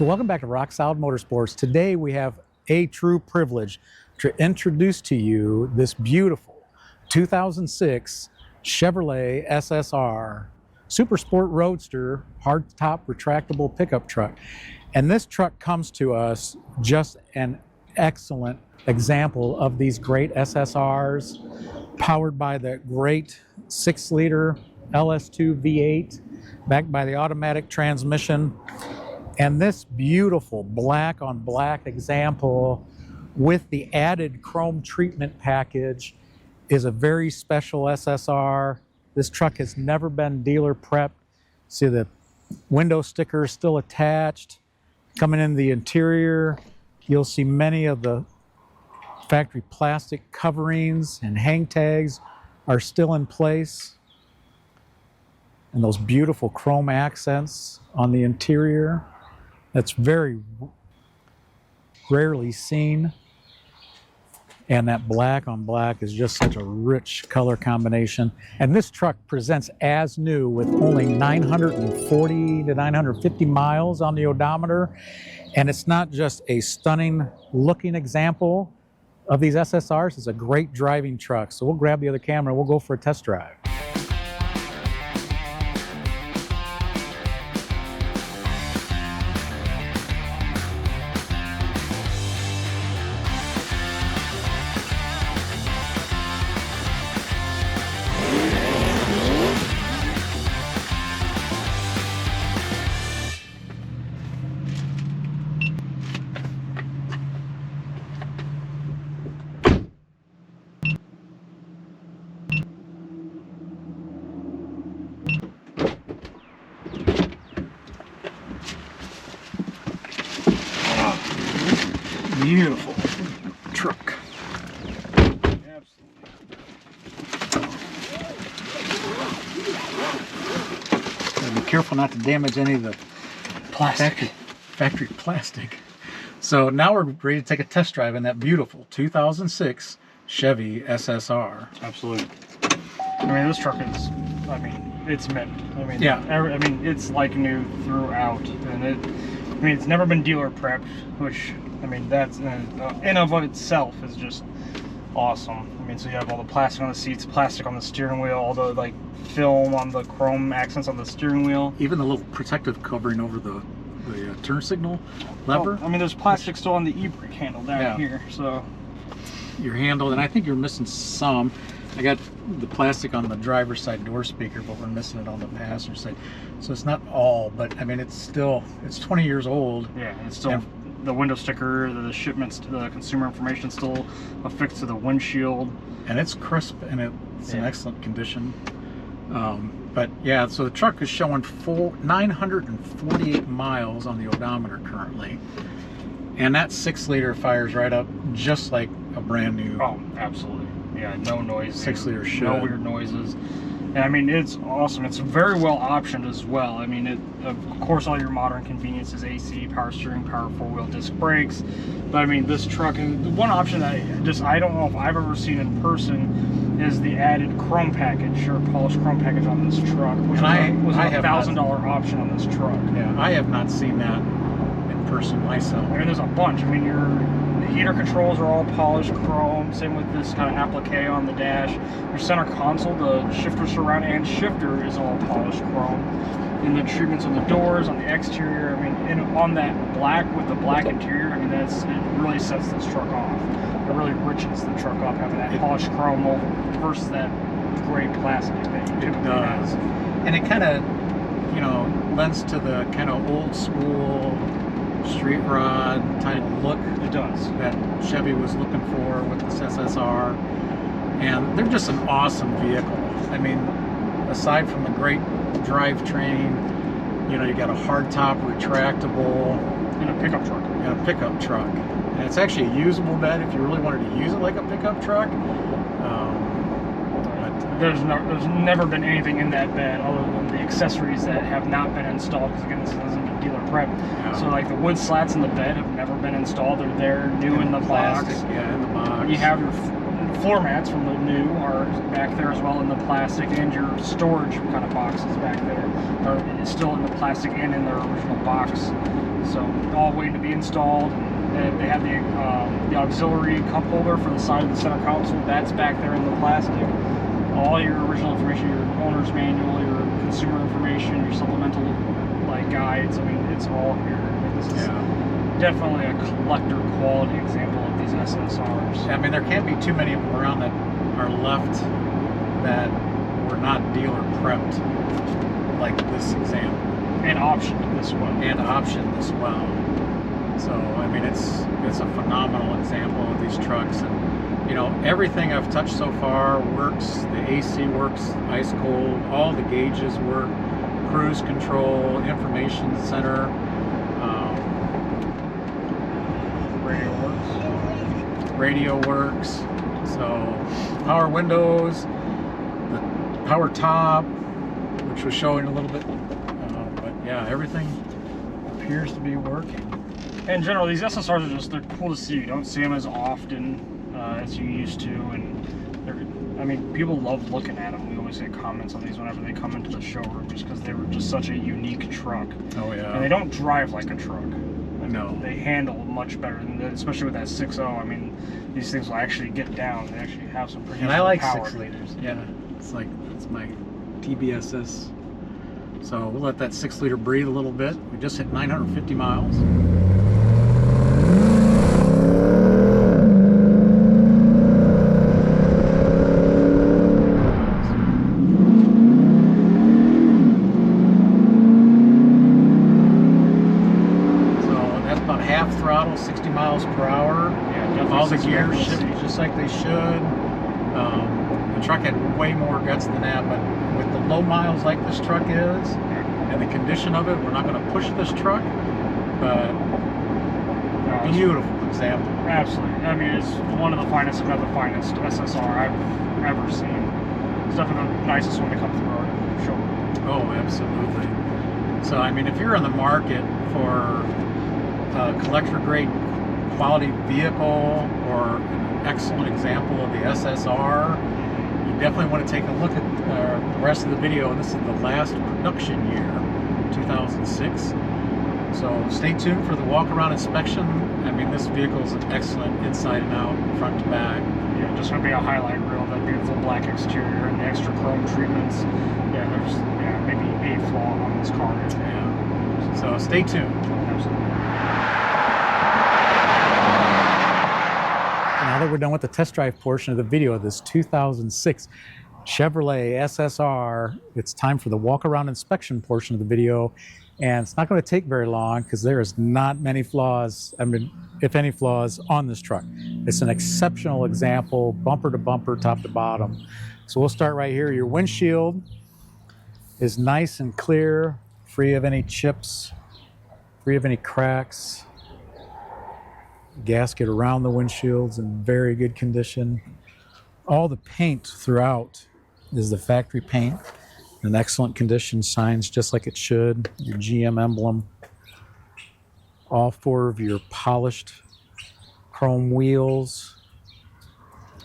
So welcome back to Rock Solid Motorsports. Today we have a true privilege to introduce to you this beautiful 2006 Chevrolet SSR Super Sport Roadster hardtop retractable pickup truck. And this truck comes to us just an excellent example of these great SSRs, powered by the great 6-liter LS2 V8, backed by the automatic transmission. And this beautiful black on black example with the added chrome treatment package is a very special SSR. This truck has never been dealer prepped. See the window sticker is still attached. Coming in the interior, you'll see many of the factory plastic coverings and hang tags are still in place. And those beautiful chrome accents on the interior. That's very rarely seen. And that black on black is just such a rich color combination. And this truck presents as new with only 940 to 950 miles on the odometer. And it's not just a stunning looking example of these SSRs, it's a great driving truck. So we'll grab the other camera and we'll go for a test drive. Beautiful truck. Absolutely. Gotta be careful not to damage any of the plastic. Factory plastic. So now we're ready to take a test drive in that beautiful 2006 Chevy SSR. Absolutely. I mean, this truck is, I mean, it's mint. I mean, yeah. I mean, it's like new throughout, and I mean, it's never been dealer prepped, which, I mean, that's in of itself is just awesome. I mean, so you have all the plastic on the seats, plastic on the steering wheel, all the like film on the chrome accents on the steering wheel. Even the little protective covering over the turn signal lever. Oh, I mean, there's plastic still on the e-brake handle down here, so. Your handle, and I think you're missing some. I got the plastic on the driver's side door speaker, but we're missing it on the passenger side. So it's not all, but I mean, it's 20 years old. Yeah, it's still the window sticker, the shipments, the consumer information still affixed to the windshield. And it's crisp and it's in excellent condition. But yeah, so the truck is showing 948 miles on the odometer currently. And that 6-liter fires right up just like a brand new. Oh, absolutely. Yeah, no noise. 6-liter should. No weird noises. And I mean, it's awesome. It's very well optioned as well. I mean, of course, all your modern conveniences, AC, power steering, power 4-wheel disc brakes. But I mean, this truck, and the one option that I don't know if I've ever seen in person is the added chrome package, or polished chrome package on this truck, which was a $1,000 option on this truck. Yeah, I have not seen that in person myself. I mean, there's a bunch. I mean, the heater controls are all polished chrome. Same with this kind of applique on the dash. Your center console, the shifter surround and shifter is all polished chrome. And the treatments on the doors, on the exterior, I mean, and on that black with the black interior, I mean, it really sets this truck off. It really riches the truck up, having that polished chrome versus that gray plastic that you typically has. And it kind of, you know, lends to the kind of old school street rod type look. It does. That Chevy was looking for with this SSR. And they're just an awesome vehicle. I mean, aside from the great drivetrain, you know, you got a hardtop retractable. And a pickup truck. And a pickup truck. And it's actually a usable bed if you really wanted to use it like a pickup truck. There's never been anything in that bed other than the accessories that have not been installed, because again, this hasn't been dealer prep. Yeah. So like the wood slats in the bed have never been installed. They're there, new in the box. Yeah, in the box. You have your floor mats from the new are back there as well in the plastic, and your storage kind of boxes back there are still in the plastic and in their original box. So all waiting to be installed. And they have the auxiliary cup holder for the side of the center console. That's back there in the plastic. All your original information, your owner's manual, your consumer information, your supplemental guides. I mean, it's all here. This is definitely a collector quality example of these SSRs. I mean, there can't be too many of them around that are left that were not dealer prepped like this example. And optioned this well. So, I mean, it's a phenomenal example of these trucks. And, you know, everything I've touched so far works. The AC works ice cold. All the gauges work. Cruise control, information center. Radio works. So, power windows, the power top, which was showing a little bit. But yeah, everything appears to be working. In general, these SSRs are just, they're cool to see. You don't see them as often as you used to, and they're, I mean, people love looking at them. We always get comments on these whenever they come into the showroom, just because they were just such a unique truck. Oh yeah. And they don't drive like a truck. No. They handle much better, and especially with that 6.0. I mean, these things will actually get down. They actually have some pretty. And I like power. 6 liters. Yeah, it's my TBSS. So we'll let that 6 liter breathe a little bit. We just hit 950 miles. Throttle, 60 miles per hour. Yeah, all the gears shift just like they should. The truck had way more guts than that, but with the low miles like this truck is, and the condition of it, we're not going to push this truck, but beautiful example. Absolutely. I mean, it's one of the finest, if not the finest SSR I've ever seen. It's definitely the nicest one to come through our showroom. Oh, absolutely. So, I mean, if you're in the market for collector grade quality vehicle or an excellent example of the SSR, you definitely want to take a look at the rest of the video. And this is the last production year, 2006. So stay tuned for the walk around inspection. I mean, this vehicle is an excellent inside and out, front to back. Yeah, just gonna be a highlight reel, that beautiful black exterior and the extra chrome treatments. Yeah, there's maybe a flaw on this car. Yeah. So stay tuned. Absolutely. Now that we're done with the test drive portion of the video of this 2006 Chevrolet SSR, it's time for the walk around inspection portion of the video. And it's not going to take very long because there is not many flaws, I mean, if any flaws, on this truck. It's an exceptional example, bumper to bumper, top to bottom. So we'll start right here. Your windshield is nice and clear, free of any chips, free of any cracks. Gasket around the windshield's in very good condition. All the paint throughout is the factory paint, in excellent condition, signs just like it should. Your GM emblem. All 4 of your polished chrome wheels,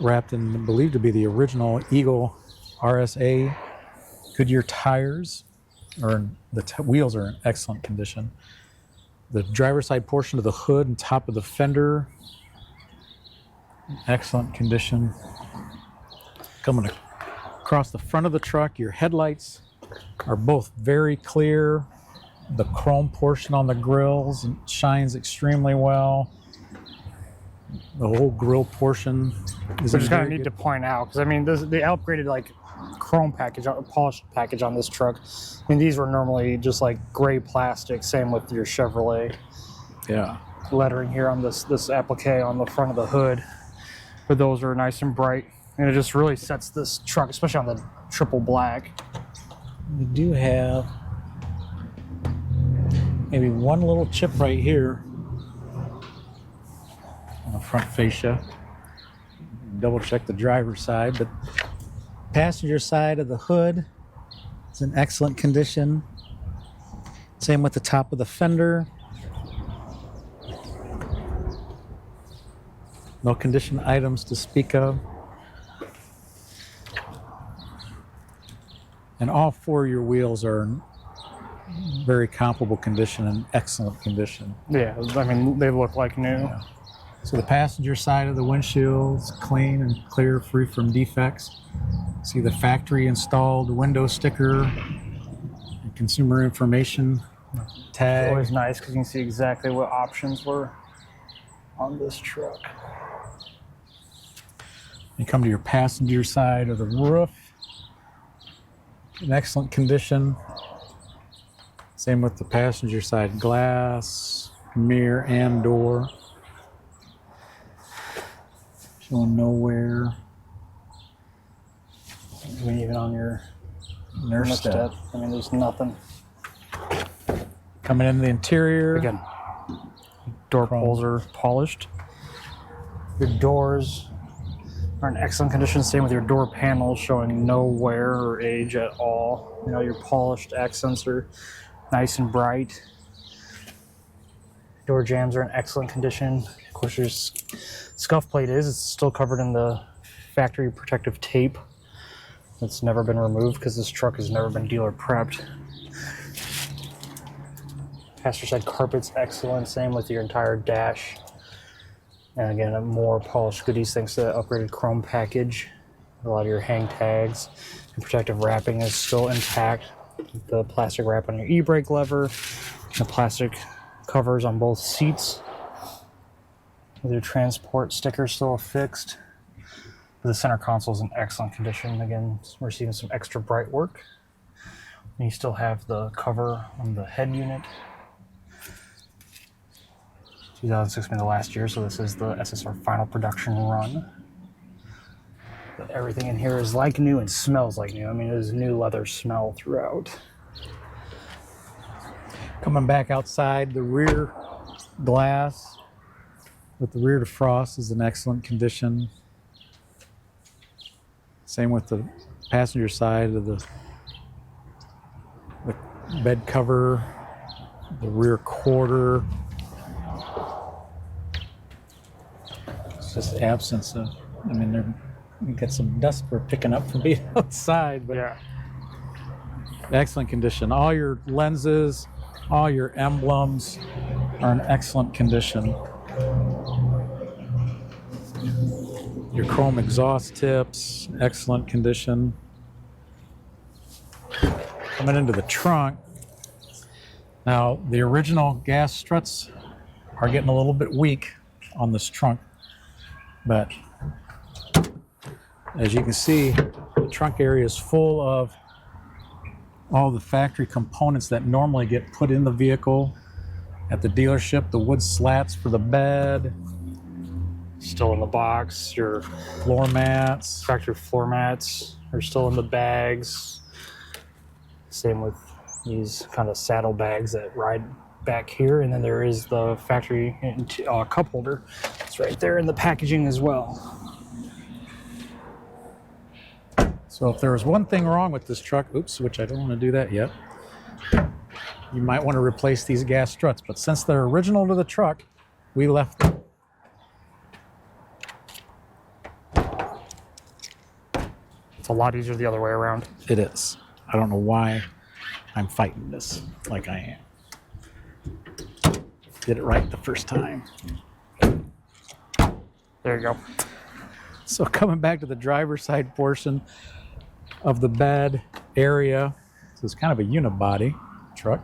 wrapped in, believed to be the original Eagle RSA. Goodyear tires, or the wheels are in excellent condition. The driver's side portion of the hood and top of the fender, excellent condition. Coming across the front of the truck, your headlights are both very clear. The chrome portion on the grills shines extremely well. The whole grill portion is. We just kind of need to point out, because I mean, they upgraded like chrome package, polished package on this truck. I mean, these were normally just like gray plastic. Same with your Chevrolet. Yeah. Lettering here on this applique on the front of the hood, but those are nice and bright, and it just really sets this truck, especially on the triple black. We do have maybe one little chip right here on the front fascia. Double check the driver's side, but passenger side of the hood is in excellent condition. Same with the top of the fender. No condition items to speak of. And all 4 of your wheels are in very comparable condition and excellent condition. Yeah, I mean, they look like new. Yeah. So the passenger side of the windshield's clean and clear, free from defects. See the factory installed window sticker and consumer information tag. It's always nice because you can see exactly what options were on this truck. You come to your passenger side of the roof. In excellent condition. Same with the passenger side glass, mirror, and door. Showing no wear. I mean, even on your Nurse step. I mean, there's nothing. Coming in the interior. Again, door pulls are polished. Your doors are in excellent condition. Same with your door panels, showing no wear or age at all. You know, your polished accents are nice and bright. Door jambs are in excellent condition. Of course, your scuff plate it's still covered in the factory protective tape. It's never been removed because this truck has never been dealer prepped. Passenger side carpet's excellent. Same with your entire dash. And again, more polished goodies thanks to the upgraded chrome package. A lot of your hang tags and protective wrapping is still intact. The plastic wrap on your e-brake lever, the plastic covers on both seats. With your transport sticker still affixed. The center console is in excellent condition. Again, we're receiving some extra bright work. And you still have the cover on the head unit. 2006 being the last year, so this is the SSR final production run. But everything in here is like new and smells like new. I mean, there's new leather smell throughout. Coming back outside, the rear glass with the rear defrost is in excellent condition. Same with the passenger side of the bed cover, the rear quarter. It's just absence of, I mean, we got some dust we're picking up from being outside, but Yeah. excellent condition. All your lenses, all your emblems are in excellent condition. Your chrome exhaust tips, excellent condition. Coming into the trunk. Now, the original gas struts are getting a little bit weak on this trunk, but as you can see, the trunk area is full of all the factory components that normally get put in the vehicle at the dealership. The wood slats for the bed, Still in the box. Your floor mats, factory floor mats are still in the bags. Same with these kind of saddle bags that ride back here. And then there is the factory cup holder. It's right there in the packaging as well. So if there was one thing wrong with this truck, oops, which I don't want to do that yet, you might want to replace these gas struts. But since they're original to the truck, we left them. It's a lot easier the other way around. It is. I don't know why I'm fighting this like I am. Did it right the first time. There you go. So coming back to the driver's side portion of the bed area, so it's kind of a unibody truck.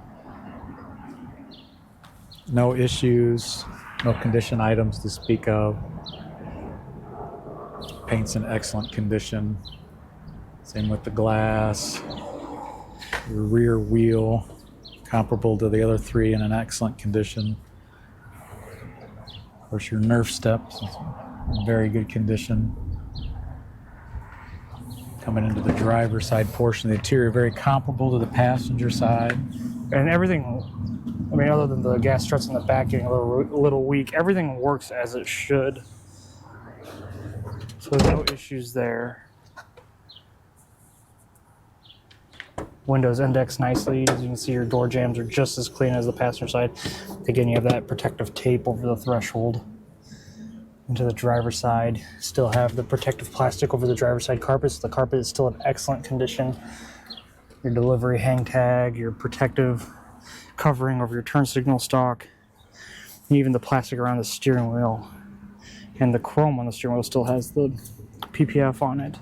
No issues, no condition items to speak of. Paint's in excellent condition. Same with the glass. The rear wheel, comparable to the other three, in an excellent condition. Of course, your Nerf steps, in very good condition. Coming into the driver's side portion of the interior, very comparable to the passenger side. And everything, I mean, other than the gas struts in the back getting a little weak, everything works as it should. So no issues there. Windows index nicely. As you can see, your door jambs are just as clean as the passenger side. Again, you have that protective tape over the threshold. Into the driver's side, still have the protective plastic over the driver's side carpet. So the carpet is still in excellent condition. your delivery hang tag, your protective covering over your turn signal stock, and even the plastic around the steering wheel. And the chrome on the steering wheel still has the PPF on it.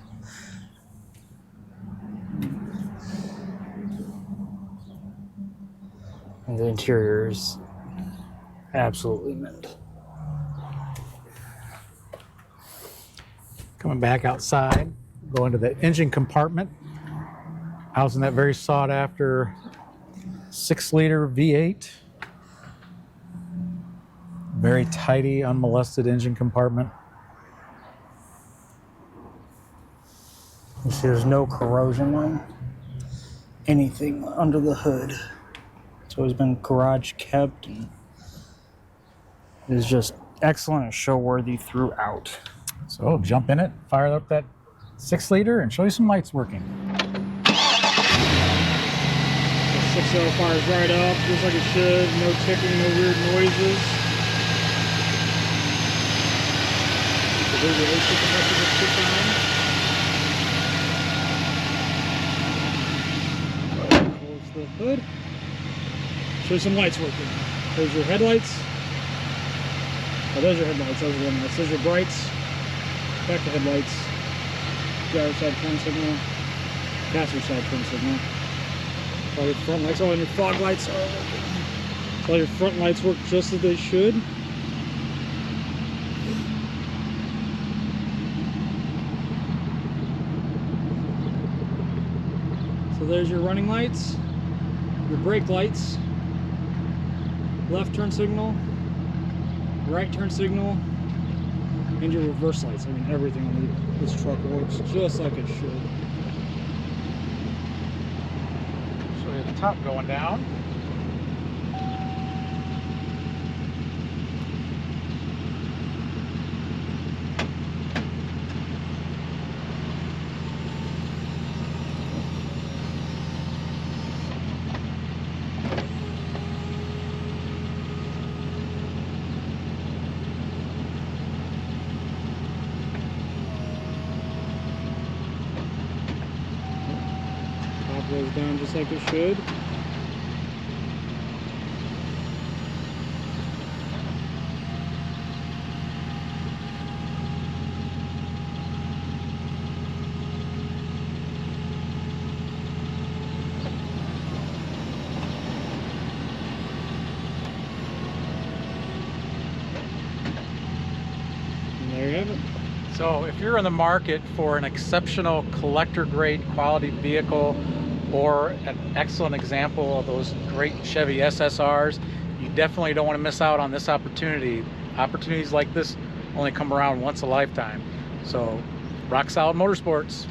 And the interior is absolutely mint. Coming back outside, go into the engine compartment, housing that very sought after 6-liter V8. Very tidy, unmolested engine compartment. You see there's no corrosion on anything under the hood. It's always been garage kept and it is just excellent and show worthy throughout. So jump in it, fire up that 6-liter and show you some lights working. The 6.0 fires right up, just like it should. No ticking, no weird noises. So there's your AC compressor just kicked on. Close the hood. Show you some lights working. There's your headlights. Oh, those are headlights. Those are the lights. Those are brights. Back to headlights. Driver side turn signal. Passenger side turn signal. All your front lights. Oh, and your fog lights are working. All your front lights work just as they should. So there's your running lights, your brake lights, left turn signal, right turn signal, and your reverse lights. I mean, everything on this truck works just like it should. Show you the top going down. Goes down just like it should. And there you have it. So if you're in the market for an exceptional collector grade quality vehicle or an excellent example of those great Chevy SSRs, you definitely don't want to miss out on this opportunity. Opportunities like this only come around once a lifetime. So rock solid motorsports.